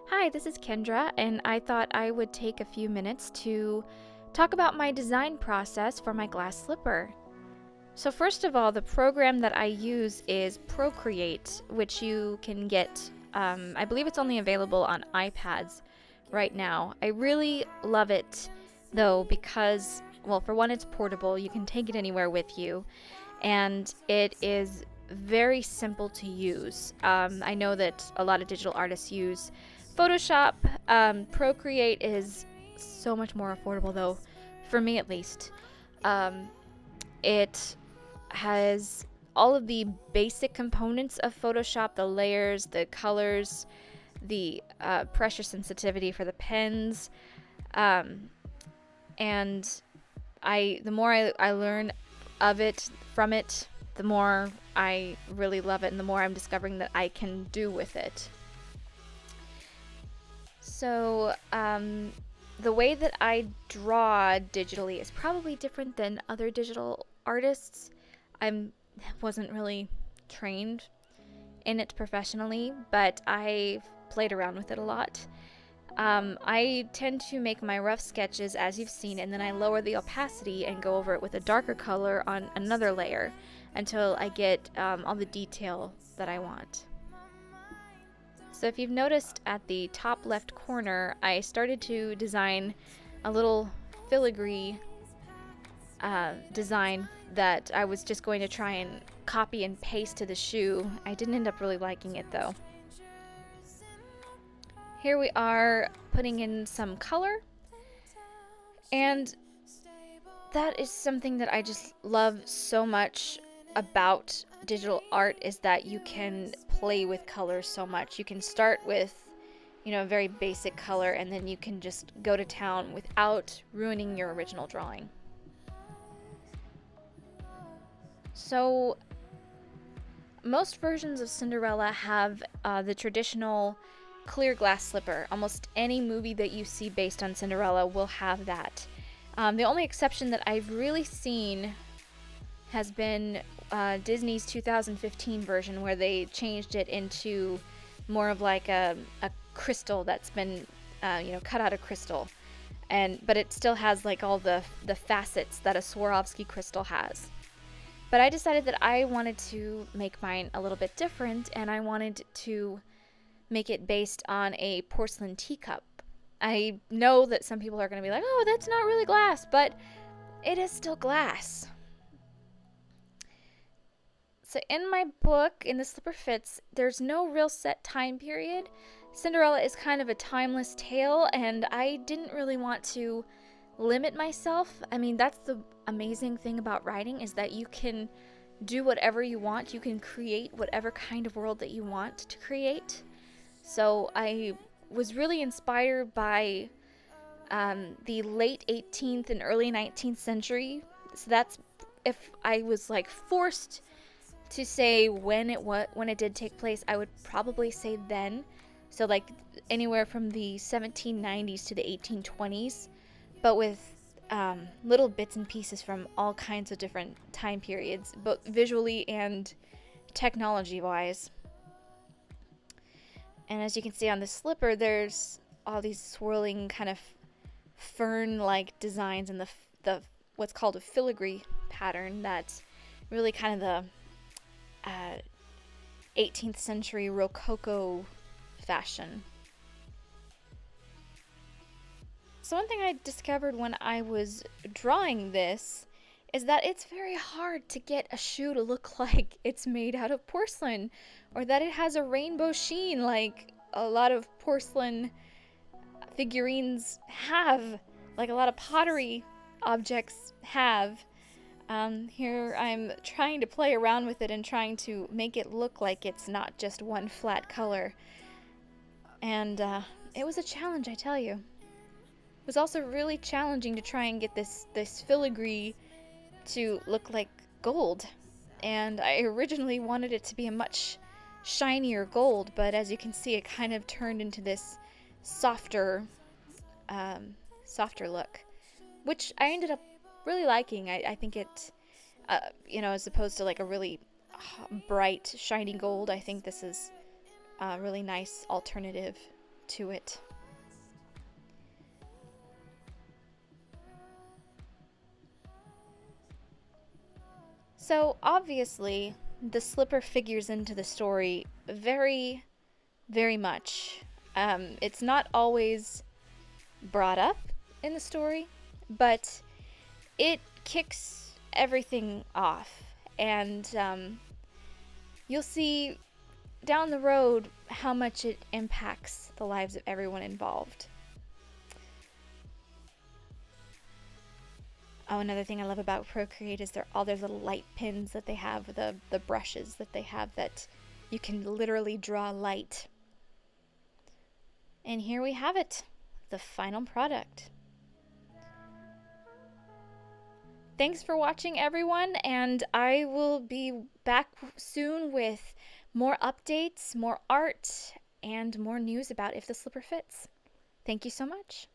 Hi, this is Kendra, and I thought I would take a few minutes to talk about my design process for my glass slipper. So first of all, the program that I use is Procreate, which you can get, I believe it's only available on iPads right now. I really love it though because, well, for one, it's portable. You can take it anywhere with you, and it is very simple to use. I know that a lot of digital artists use Photoshop. Procreate is so much more affordable, though, for me at least. Um, it has all of the basic components of Photoshop, the layers, the colors, the pressure sensitivity for the pens, um, and the more I learn of it from it, the more I really love it, and the more I'm discovering that I can do with it. So, the way that I draw digitally is probably different than other digital artists. I wasn't really trained in it professionally, but I played around with it a lot. I tend to make my rough sketches as you've seen, and then I lower the opacity and go over it with a darker color on another layer until I get all the detail that I want. So if you've noticed at the top left corner, I started to design a little filigree design that I was just going to try and copy and paste to the shoe. I didn't end up really liking it though. Here we are putting in some color, and that is something that I just love so much about digital art, is that you can play with colors so much. You can start with, a very basic color, and then you can just go to town without ruining your original drawing. So most versions of Cinderella have the traditional clear glass slipper. Almost any movie that you see based on Cinderella will have that. The only exception that I've really seen has been Disney's 2015 version, where they changed it into more of like a crystal that's been cut out of crystal, but it still has like all the facets that a Swarovski crystal has. But I decided that I wanted to make mine a little bit different, and I wanted to make it based on a porcelain teacup. I know that some people are going to be like, oh, that's not really glass, but it is still glass. So in my book, in The Slipper Fits, there's no real set time period. Cinderella is kind of a timeless tale, and I didn't really want to limit myself. I mean, that's the amazing thing about writing, is that you can do whatever you want. You can create whatever kind of world that you want to create. So I was really inspired by the late 18th and early 19th century. So that's, if I was like forced to say when it did take place, I would probably say then. So like anywhere from the 1790s to the 1820s, but with little bits and pieces from all kinds of different time periods, both visually and technology-wise. And as you can see on the slipper, there's all these swirling kind of fern-like designs in the what's called a filigree pattern. That's really kind of the 18th century Rococo fashion. So one thing I discovered when I was drawing this is that it's very hard to get a shoe to look like it's made out of porcelain, or that it has a rainbow sheen like a lot of porcelain figurines have, like a lot of pottery objects have. Here I'm trying to play around with it and trying to make it look like it's not just one flat color. And it was a challenge, I tell you. It was also really challenging to try and get this filigree to look like gold. And I originally wanted it to be a much shinier gold, but as you can see, it kind of turned into this softer look, which I ended up really liking. I think it, as opposed to like a really bright, shiny gold, I think this is a really nice alternative to it. So obviously, the slipper figures into the story very, very much. It's not always brought up in the story, but it kicks everything off, and you'll see down the road how much it impacts the lives of everyone involved. Oh, another thing I love about Procreate is all their little light pins that they have, the brushes that they have that you can literally draw light. And here we have it, the final product. Thanks for watching, everyone, and I will be back soon with more updates, more art, and more news about If the Slipper Fits. Thank you so much.